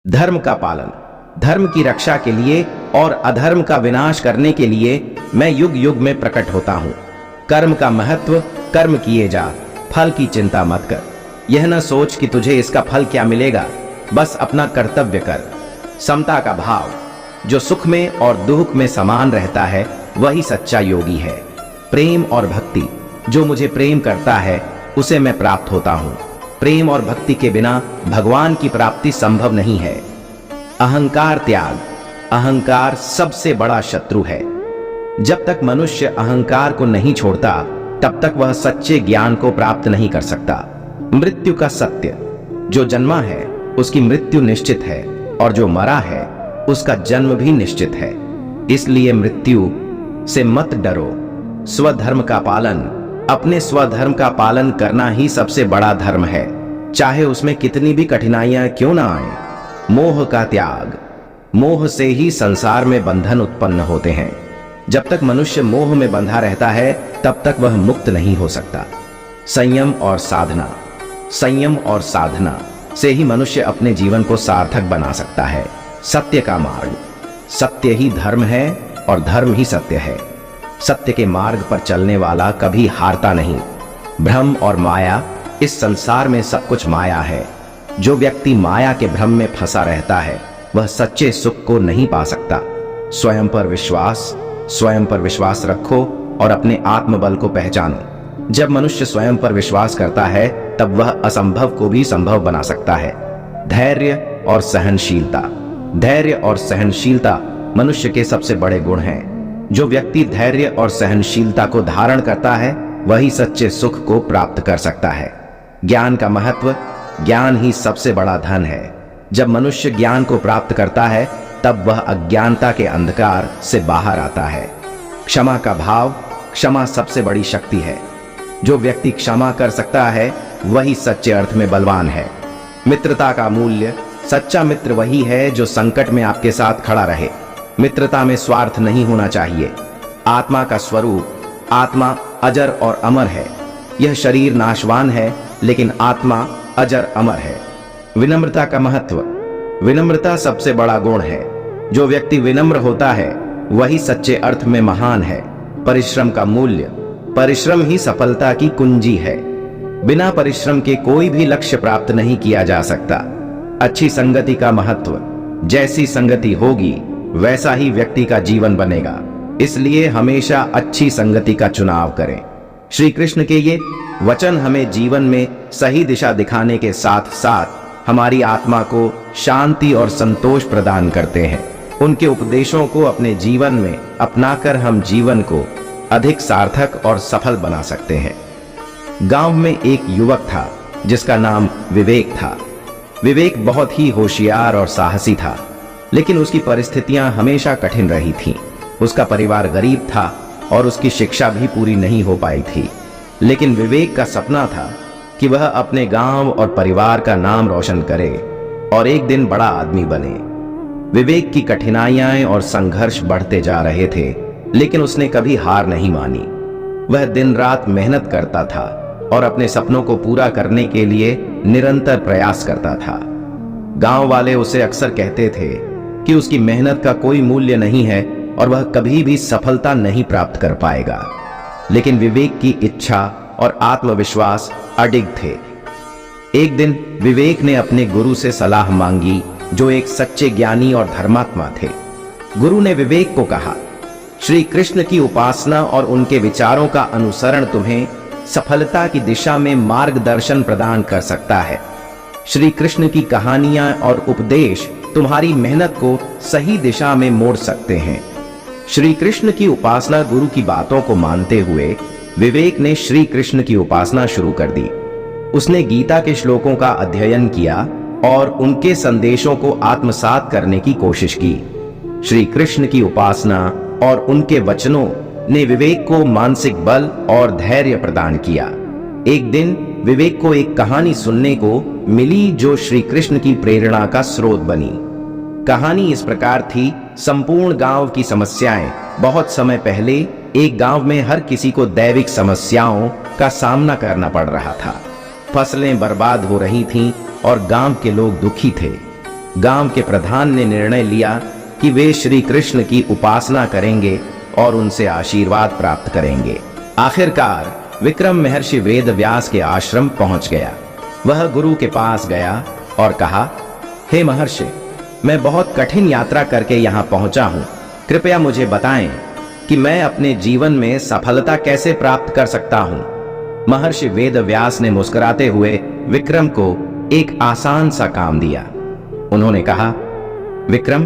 धर्म का पालन, धर्म की रक्षा के लिए और अधर्म का विनाश करने के लिए मैं युग युग में प्रकट होता हूँ। कर्म का महत्व, कर्म किए जा, फल की चिंता मत कर। यह न सोच कि तुझे इसका फल क्या मिलेगा, बस अपना कर्तव्य कर। समता का भाव, जो सुख में और दुख में समान रहता है वही सच्चा योगी है। प्रेम और भक्ति, जो मुझे प्रेम करता है उसे मैं प्राप्त होता हूँ। प्रेम और भक्ति के बिना भगवान की प्राप्ति संभव नहीं है। अहंकार त्याग, अहंकार सबसे बड़ा शत्रु है। जब तक मनुष्य अहंकार को नहीं छोड़ता तब तक वह सच्चे ज्ञान को प्राप्त नहीं कर सकता। मृत्यु का सत्य, जो जन्मा है उसकी मृत्यु निश्चित है और जो मरा है उसका जन्म भी निश्चित है। इसलिए मृत्यु से मत डरो। स्वधर्म का पालन, अपने स्वधर्म का पालन करना ही सबसे बड़ा धर्म है, चाहे उसमें कितनी भी कठिनाइयां क्यों ना आए। मोह का त्याग, मोह से ही संसार में बंधन उत्पन्न होते हैं। जब तक मनुष्य मोह में बंधा रहता है तब तक वह मुक्त नहीं हो सकता। संयम और साधना, संयम और साधना से ही मनुष्य अपने जीवन को सार्थक बना सकता है। सत्य का मार्ग, सत्य ही धर्म है और धर्म ही सत्य है। सत्य के मार्ग पर चलने वाला कभी हारता नहीं। भ्रम और माया, इस संसार में सब कुछ माया है। जो व्यक्ति माया के भ्रम में फंसा रहता है वह सच्चे सुख को नहीं पा सकता। स्वयं पर विश्वास रखो और अपने आत्मबल को पहचानो। जब मनुष्य स्वयं पर विश्वास करता है तब वह असंभव को भी संभव बना सकता है। धैर्य और सहनशीलता, धैर्य और सहनशीलता मनुष्य के सबसे बड़े गुण हैं। जो व्यक्ति धैर्य और सहनशीलता को धारण करता है वही सच्चे सुख को प्राप्त कर सकता है। ज्ञान का महत्व, ज्ञान ही सबसे बड़ा धन है। जब मनुष्य ज्ञान को प्राप्त करता है तब वह अज्ञानता के अंधकार से बाहर आता है। क्षमा का भाव, क्षमा सबसे बड़ी शक्ति है। जो व्यक्ति क्षमा कर सकता है वही सच्चे अर्थ में बलवान है। मित्रता का मूल्य, सच्चा मित्र वही है जो संकट में आपके साथ खड़ा रहे। मित्रता में स्वार्थ नहीं होना चाहिए। आत्मा का स्वरूप, आत्मा अजर और अमर है। यह शरीर नाशवान है लेकिन आत्मा अजर अमर है। विनम्रता का महत्व, विनम्रता सबसे बड़ा गुण है। जो व्यक्ति विनम्र होता है वही सच्चे अर्थ में महान है। परिश्रम का मूल्य, परिश्रम ही सफलता की कुंजी है। बिना परिश्रम के कोई भी लक्ष्य प्राप्त नहीं किया जा सकता। अच्छी संगति का महत्व, जैसी संगति होगी वैसा ही व्यक्ति का जीवन बनेगा। इसलिए हमेशा अच्छी संगति का चुनाव करें। श्री कृष्ण के ये वचन हमें जीवन में सही दिशा दिखाने के साथ साथ हमारी आत्मा को शांति और संतोष प्रदान करते हैं। उनके उपदेशों को अपने जीवन में अपनाकर हम जीवन को अधिक सार्थक और सफल बना सकते हैं। गांव में एक युवक था जिसका नाम विवेक था। विवेक बहुत ही होशियार और साहसी था, लेकिन उसकी परिस्थितियां हमेशा कठिन रही थीं। उसका परिवार गरीब था और उसकी शिक्षा भी पूरी नहीं हो पाई थी। लेकिन विवेक का सपना था कि वह अपने गांव और परिवार का नाम रोशन करे और एक दिन बड़ा आदमी बने। विवेक की कठिनाइयां और संघर्ष बढ़ते जा रहे थे, लेकिन उसने कभी हार नहीं मानी। वह दिन रात मेहनत करता था और अपने सपनों को पूरा करने के लिए निरंतर प्रयास करता था। गांव वाले उसे अक्सर कहते थे कि उसकी मेहनत का कोई मूल्य नहीं है और वह कभी भी सफलता नहीं प्राप्त कर पाएगा। लेकिन विवेक की इच्छा और आत्मविश्वास अडिग थे। एक दिन विवेक ने अपने गुरु से सलाह मांगी, जो एक सच्चे ज्ञानी और धर्मात्मा थे। गुरु ने विवेक को कहा, श्री कृष्ण की उपासना और उनके विचारों का अनुसरण तुम्हें सफलता की दिशा में मार्गदर्शन प्रदान कर सकता है। श्री कृष्ण की कहानियां और उपदेश तुम्हारी मेहनत को सही दिशा में मोड़ सकते हैं। श्री कृष्ण की उपासना, गुरु की बातों को मानते हुए विवेक ने श्री कृष्ण की उपासना शुरू कर दी। उसने गीता के श्लोकों का अध्ययन किया और उनके संदेशों को आत्मसात करने की कोशिश की। श्री कृष्ण की उपासना और उनके वचनों ने विवेक को मानसिक बल और धैर्य प्रदान किया। एक दिन विवेक को एक कहानी सुनने को मिली जो श्री कृष्ण की प्रेरणा का स्रोत बनी। कहानी इस प्रकार थी, संपूर्ण गांव की समस्याएं। बहुत समय पहले एक गांव में हर किसी को दैविक समस्याओं का सामना करना पड़ रहा था। फसलें बर्बाद हो रही थीं और गांव के लोग दुखी थे। गांव के प्रधान ने निर्णय लिया कि वे श्री कृष्ण की उपासना करेंगे और उनसे आशीर्वाद प्राप्त करेंगे। आखिरकार विक्रम महर्षि वेद व्यास के आश्रम पहुंच गया। वह गुरु के पास गया और कहा, हे महर्षि, मैं बहुत कठिन यात्रा करके यहाँ पहुंचा हूँ। कृपया मुझे बताएं कि मैं अपने जीवन में सफलता कैसे प्राप्त कर सकता हूँ। महर्षि वेद व्यास ने मुस्कुराते हुए विक्रम को एक आसान सा काम दिया। उन्होंने कहा, विक्रम,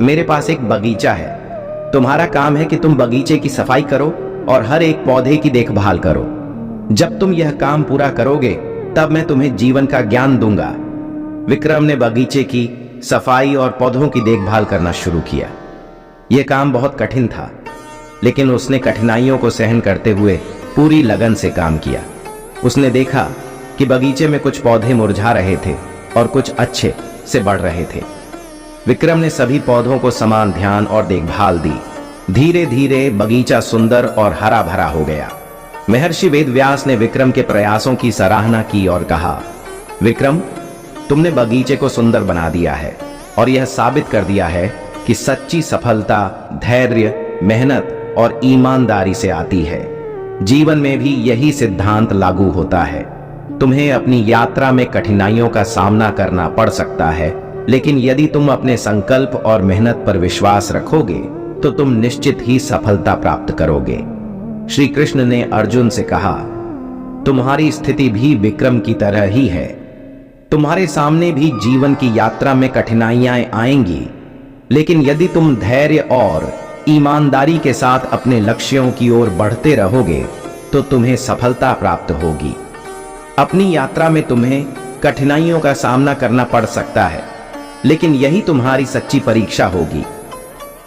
मेरे पास एक बगीचा है। तुम्हारा काम है कि तुम बगीचे की सफाई करो और हर एक पौधे की देखभाल करो। जब तुम यह काम पूरा करोगे तब मैं तुम्हें जीवन का ज्ञान दूंगा। विक्रम ने बगीचे की सफाई और पौधों की देखभाल करना शुरू किया। यह काम बहुत कठिन था, लेकिन उसने कठिनाइयों को सहन करते हुए पूरी लगन से काम किया। उसने देखा कि बगीचे में कुछ पौधे मुरझा रहे थे और कुछ अच्छे से बढ़ रहे थे। विक्रम ने सभी पौधों को समान ध्यान और देखभाल दी। धीरे धीरे बगीचा सुंदर और हरा भरा हो गया। महर्षि वेदव्यास ने विक्रम के प्रयासों की सराहना की और कहा, विक्रम, तुमने बगीचे को सुंदर बना दिया है और यह साबित कर दिया है कि सच्ची सफलता धैर्य, मेहनत और ईमानदारी से आती है। जीवन में भी यही सिद्धांत लागू होता है। तुम्हें अपनी यात्रा में कठिनाइयों का सामना करना पड़ सकता है, लेकिन यदि तुम अपने संकल्प और मेहनत पर विश्वास रखोगे तो तुम निश्चित ही सफलता प्राप्त करोगे। श्री कृष्ण ने अर्जुन से कहा, तुम्हारी स्थिति भी विक्रम की तरह ही है। तुम्हारे सामने भी जीवन की यात्रा में कठिनाइयां आएंगी, लेकिन यदि तुम धैर्य और ईमानदारी के साथ अपने लक्ष्यों की ओर बढ़ते रहोगे तो तुम्हें सफलता प्राप्त होगी। अपनी यात्रा में तुम्हें कठिनाइयों का सामना करना पड़ सकता है, लेकिन यही तुम्हारी सच्ची परीक्षा होगी।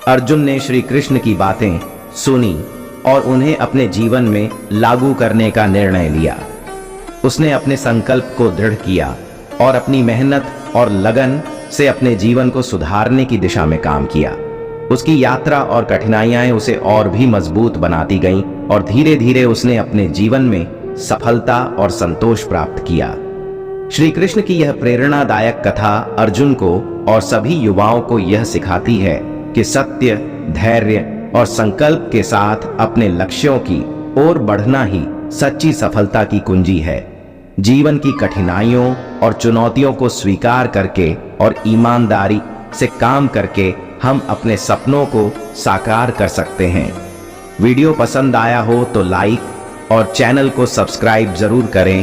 अर्जुन ने श्री कृष्ण की बातें सुनी और उन्हें अपने जीवन में लागू करने का निर्णय लिया। उसने अपने संकल्प को दृढ़ किया और अपनी मेहनत और लगन से अपने जीवन को सुधारने की दिशा में काम किया। उसकी यात्रा और कठिनाइयां उसे और भी मजबूत बनाती गईं और धीरे धीरे उसने अपने जीवन में सफलता और संतोष प्राप्त किया। श्री कृष्ण की यह प्रेरणादायक कथा अर्जुन को और सभी युवाओं को यह सिखाती है कि सत्य, धैर्य और संकल्प के साथ अपने लक्ष्यों की ओर बढ़ना ही सच्ची सफलता की कुंजी है। जीवन की कठिनाइयों और चुनौतियों को स्वीकार करके और ईमानदारी से काम करके हम अपने सपनों को साकार कर सकते हैं। वीडियो पसंद आया हो तो लाइक और चैनल को सब्सक्राइब जरूर करें